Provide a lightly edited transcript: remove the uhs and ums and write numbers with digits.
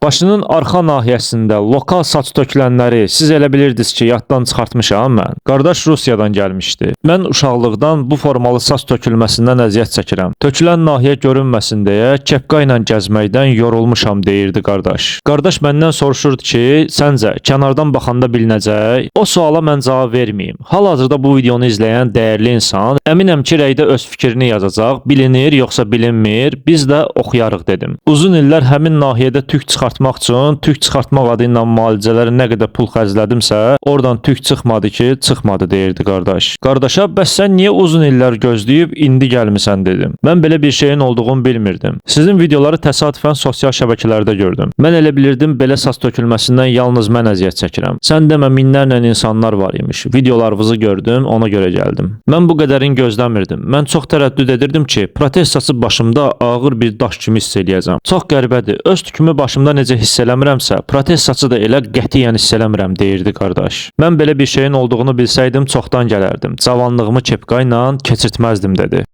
Başının arxa nahiyəsində lokal saç tökülənləri siz elə bilirdiniz ki, yaddan çıxartmışam mən. Qardaş Rusiyadan gəlmişdi. Mən uşaqlıqdan bu formalı saç tökülməsindən əziyyət çəkirəm. Tökülən nahiyə görünməsin deyə kepka ilə gəzməkdən yorulmuşam deyirdi qardaş. Qardaş məndən soruşurdu ki, səncə kənardan baxanda bilinəcək? O suala mən cavab verməyim. Hal-hazırda bu videonu izləyən dəyərli insan əminəm ki, rəydə öz fikrini yazacaq. Bilinir yoxsa bilinmir? Biz də oxuyarıq dedim. Uzun illər həmin nahiyədə tük çıxartmaq üçün tük çıxartmaq adı ilə müalicələrə nə qədər pul xərclədimsə, oradan tük çıxmadı ki, çıxmadı deyirdi qardaş. Qardaşa, bəs sən niyə uzun illər gözləyib indi gəlmisən dedim. Mən belə bir şeyin olduğunu bilmirdim. Sizin videoları təsadüfən sosial şəbəkələrdə gördüm. Mən elə bilirdim belə saç tökülməsindən yalnız mən əziyyət çəkirəm. Sən demə minlərlə insanlar var imiş. Videolarınızı gördüm, ona görə gəldim. Mən bu qədərin gözləmirdim. Mən çox tərəddüd edirdim ki, protez saçı başımda ağır bir daş kimi hiss eləyəcəm. Çox qəribədir. Öz tükümü başımda necə hiss eləmirəmsə, protez saçı da elə qətiyyən hiss eləmirəm deyirdi qardaş. Mən belə bir şeyin olduğunu bilsəydim çoxdan gələrdim. Cavanlığımı kepka ilə keçirtməzdim dedi.